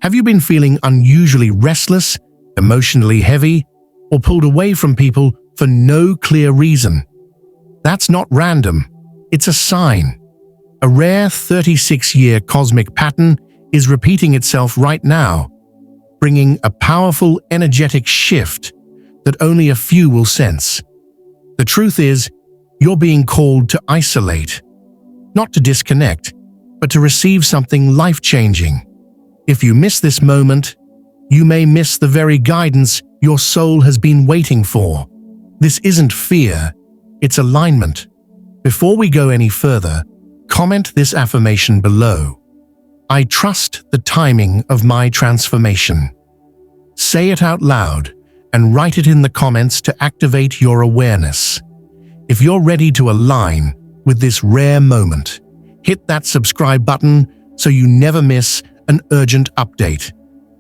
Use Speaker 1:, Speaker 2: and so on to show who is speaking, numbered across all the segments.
Speaker 1: Have you been feeling unusually restless, emotionally heavy, or pulled away from people for no clear reason? That's not random. It's a sign. A rare 36-year cosmic pattern is repeating itself right now, bringing a powerful energetic shift that only a few will sense. The truth is, you're being called to isolate, not to disconnect, but to receive something life-changing. If you miss this moment, you may miss the very guidance your soul has been waiting for. This isn't fear, it's alignment. Before we go any further, comment this affirmation below. I trust the timing of my transformation. Say it out loud and write it in the comments to activate your awareness. If you're ready to align with this rare moment, hit that subscribe button so you never miss an urgent update.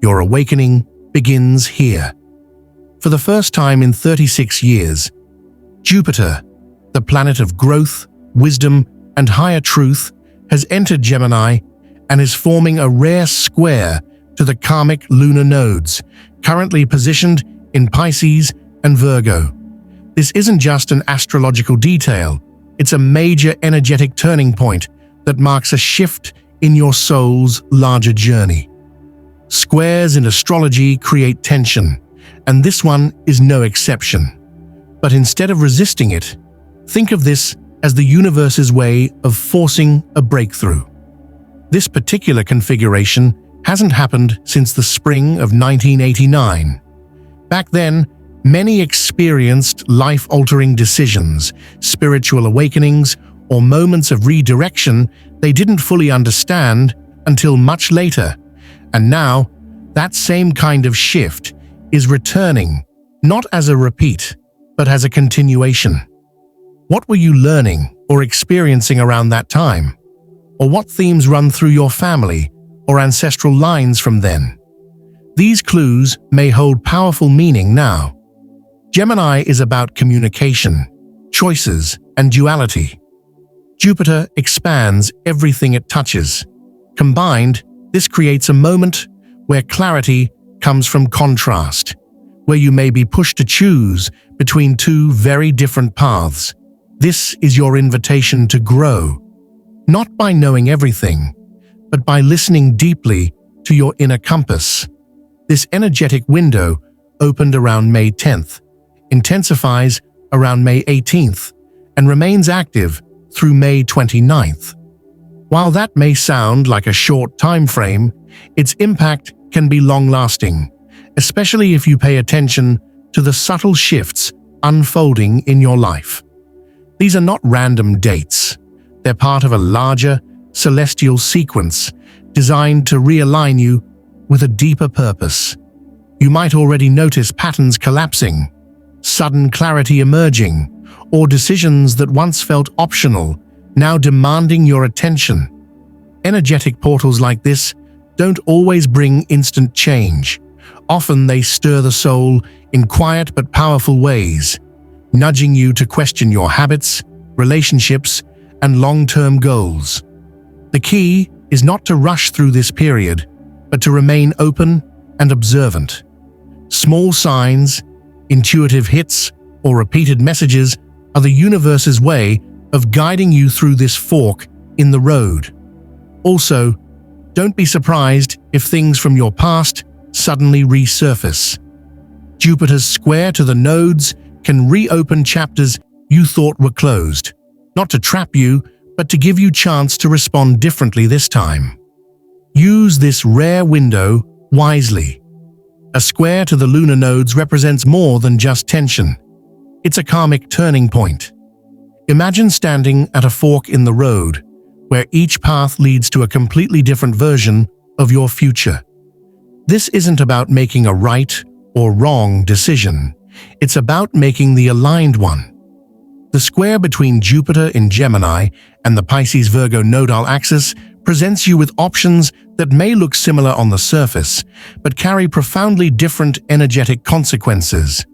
Speaker 1: Your awakening begins here. For the first time in 36 years, Jupiter, the planet of growth, wisdom, and higher truth, has entered Gemini and is forming a rare square to the karmic lunar nodes, currently positioned in Pisces and Virgo. This isn't just an astrological detail, it's a major energetic turning point that marks a shift in your soul's larger journey. Squares in astrology create tension, and this one is no exception. But instead of resisting it, think of this as the universe's way of forcing a breakthrough. This particular configuration hasn't happened since the spring of 1989. Back then, many experienced life-altering decisions, spiritual awakenings, or moments of redirection they didn't fully understand until much later. And now, that same kind of shift is returning, not as a repeat, but as a continuation. What were you learning or experiencing around that time? Or what themes run through your family or ancestral lines from then? These clues may hold powerful meaning now. Gemini is about communication, choices, and duality. Jupiter expands everything it touches. Combined, this creates a moment where clarity comes from contrast, where you may be pushed to choose between two very different paths. This is your invitation to grow, not by knowing everything, but by listening deeply to your inner compass. This energetic window opened around May 10th, intensifies around May 18th, and remains active through May 29th. While that may sound like a short time frame, its impact can be long-lasting, especially if you pay attention to the subtle shifts unfolding in your life. These are not random dates. They're part of a larger, celestial sequence designed to realign you with a deeper purpose. You might already notice patterns collapsing, sudden clarity emerging, or decisions that once felt optional now demanding your attention. Energetic portals like this don't always bring instant change. Often they stir the soul in quiet but powerful ways, nudging you to question your habits, relationships, and long-term goals. The key is not to rush through this period, but to remain open and observant. Small signs, intuitive hits, or repeated messages are the universe's way of guiding you through this fork in the road. Also, don't be surprised if things from your past suddenly resurface. Jupiter's square to the nodes can reopen chapters you thought were closed, not to trap you, but to give you chance to respond differently this time. Use this rare window wisely. A square to the lunar nodes represents more than just tension. It's a karmic turning point. Imagine standing at a fork in the road, where each path leads to a completely different version of your future. This isn't about making a right or wrong decision. It's about making the aligned one. The square between Jupiter in Gemini and the Pisces-Virgo nodal axis presents you with options that may look similar on the surface, but carry profoundly different energetic consequences.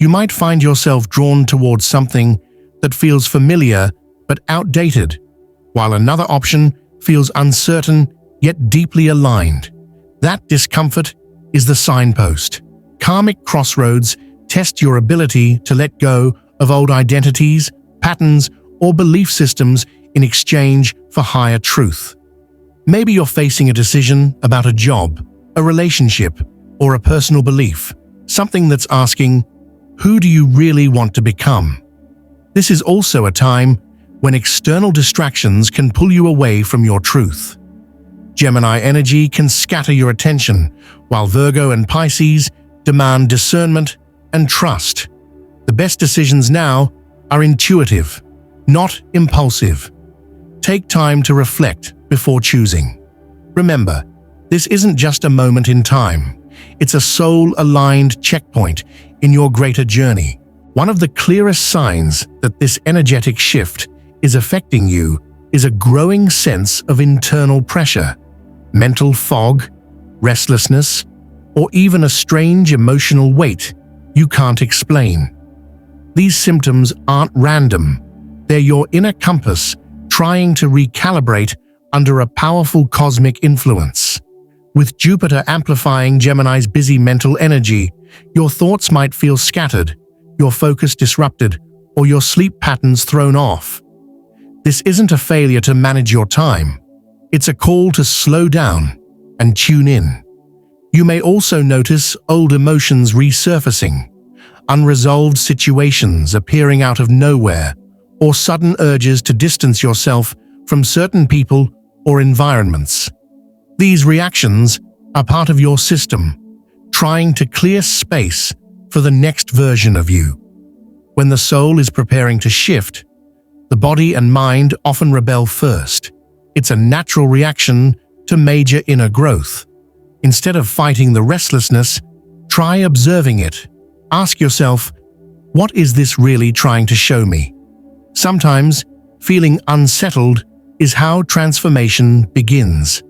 Speaker 1: You might find yourself drawn towards something that feels familiar but outdated, while another option feels uncertain yet deeply aligned. That discomfort is the signpost. Karmic crossroads test your ability to let go of old identities, patterns, or belief systems in exchange for higher truth. Maybe you're facing a decision about a job, a relationship, or a personal belief, something that's asking, who do you really want to become? This is also a time when external distractions can pull you away from your truth. Gemini energy can scatter your attention, while Virgo and Pisces demand discernment and trust. The best decisions now are intuitive, not impulsive. Take time to reflect before choosing. Remember, this isn't just a moment in time. It's a soul-aligned checkpoint in your greater journey. One of the clearest signs that this energetic shift is affecting you is a growing sense of internal pressure, mental fog, restlessness, or even a strange emotional weight you can't explain. These symptoms aren't random. They're your inner compass trying to recalibrate under a powerful cosmic influence. With Jupiter amplifying Gemini's busy mental energy, your thoughts might feel scattered, your focus disrupted, or your sleep patterns thrown off. This isn't a failure to manage your time. It's a call to slow down and tune in. You may also notice old emotions resurfacing, unresolved situations appearing out of nowhere, or sudden urges to distance yourself from certain people or environments. These reactions are part of your system, trying to clear space for the next version of you. When the soul is preparing to shift, the body and mind often rebel first. It's a natural reaction to major inner growth. Instead of fighting the restlessness, try observing it. Ask yourself, what is this really trying to show me? Sometimes, feeling unsettled is how transformation begins.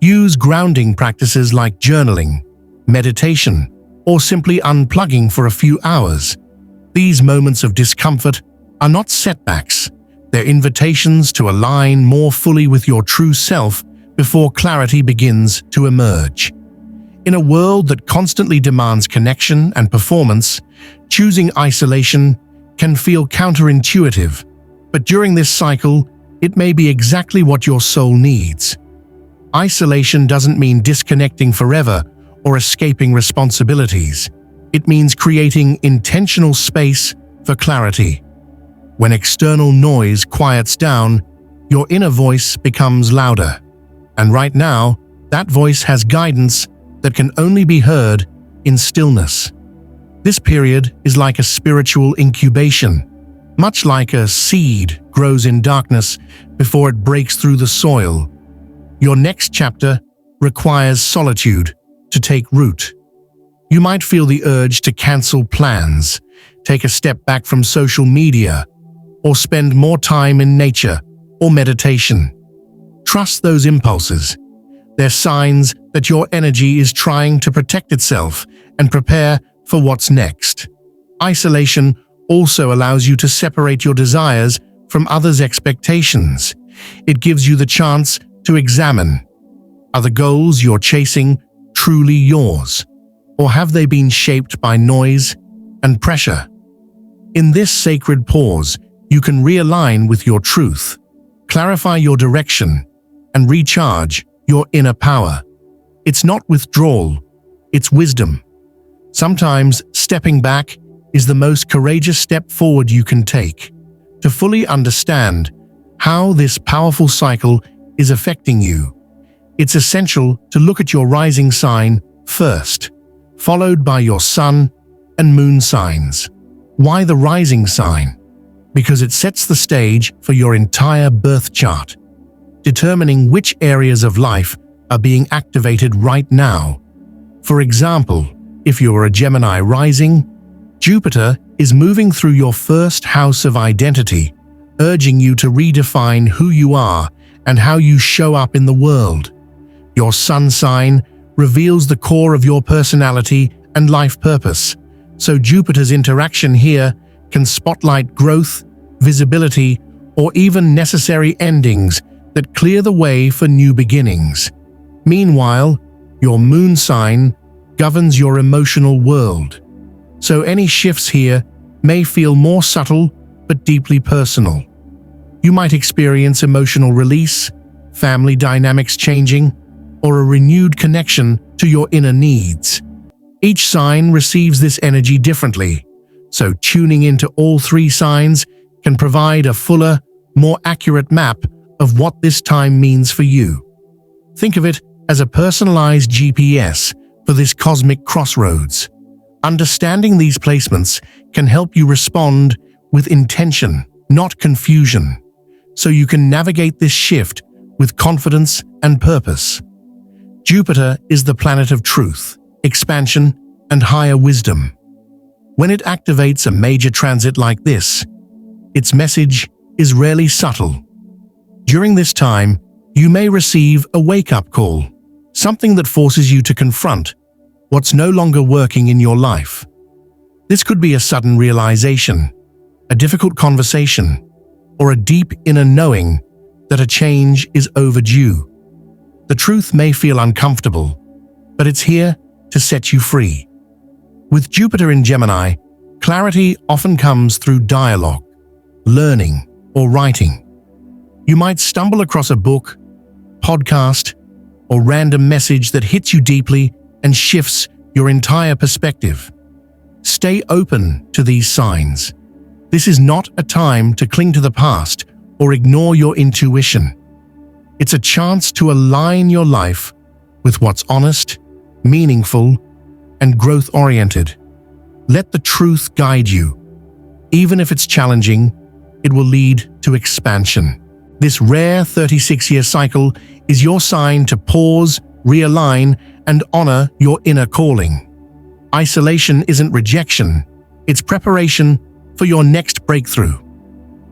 Speaker 1: Use grounding practices like journaling, meditation, or simply unplugging for a few hours. These moments of discomfort are not setbacks. They're invitations to align more fully with your true self before clarity begins to emerge. In a world that constantly demands connection and performance, choosing isolation can feel counterintuitive, but during this cycle, it may be exactly what your soul needs. Isolation doesn't mean disconnecting forever or escaping responsibilities. It means creating intentional space for clarity. When external noise quiets down, your inner voice becomes louder. And right now, that voice has guidance that can only be heard in stillness. This period is like a spiritual incubation. Much like a seed grows in darkness before it breaks through the soil, your next chapter requires solitude to take root. You might feel the urge to cancel plans, take a step back from social media, or spend more time in nature or meditation. Trust those impulses. They're signs that your energy is trying to protect itself and prepare for what's next. Isolation also allows you to separate your desires from others' expectations. It gives you the chance to examine, are the goals you're chasing truly yours, or have they been shaped by noise and pressure? In this sacred pause, you can realign with your truth, clarify your direction, and recharge your inner power. It's not withdrawal, it's wisdom. Sometimes stepping back is the most courageous step forward you can take. To fully understand how this powerful cycle is affecting you, it's essential to look at your rising sign first, followed by your sun and moon signs. Why the rising sign? Because it sets the stage for your entire birth chart, determining which areas of life are being activated right now. For example, if you're a Gemini rising, Jupiter is moving through your first house of identity, urging you to redefine who you are and how you show up in the world. Your sun sign reveals the core of your personality and life purpose, so Jupiter's interaction here can spotlight growth, visibility, or even necessary endings that clear the way for new beginnings. Meanwhile, Your moon sign governs your emotional world, so any shifts here may feel more subtle but deeply personal. You might experience emotional release, family dynamics changing, or a renewed connection to your inner needs. Each sign receives this energy differently, so tuning into all three signs can provide a fuller, more accurate map of what this time means for you. Think of it as a personalized GPS for this cosmic crossroads. Understanding these placements can help you respond with intention, not confusion, so you can navigate this shift with confidence and purpose. Jupiter is the planet of truth, expansion, and higher wisdom. When it activates a major transit like this, its message is rarely subtle. During this time, you may receive a wake-up call, something that forces you to confront what's no longer working in your life. This could be a sudden realization, a difficult conversation, or a deep inner knowing that a change is overdue. The truth may feel uncomfortable, but it's here to set you free. With Jupiter in Gemini, clarity often comes through dialogue, learning, or writing. You might stumble across a book, podcast, or random message that hits you deeply and shifts your entire perspective. Stay open to these signs. This is not a time to cling to the past or ignore your intuition. It's a chance to align your life with what's honest, meaningful, and growth-oriented. Let the truth guide you. Even if it's challenging, it will lead to expansion. This rare 36-year cycle is your sign to pause, realign, and honor your inner calling. Isolation isn't rejection, it's preparation for your next breakthrough.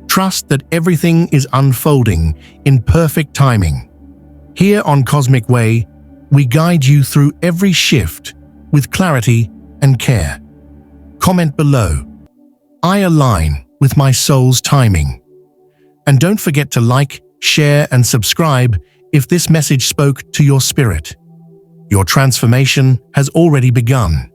Speaker 1: Trust that everything is unfolding in perfect timing. Here on Cosmic Way, we guide you through every shift with clarity and care. Comment below, "I align with my soul's timing." And don't forget to like, share, and subscribe if this message spoke to your spirit. Your transformation has already begun.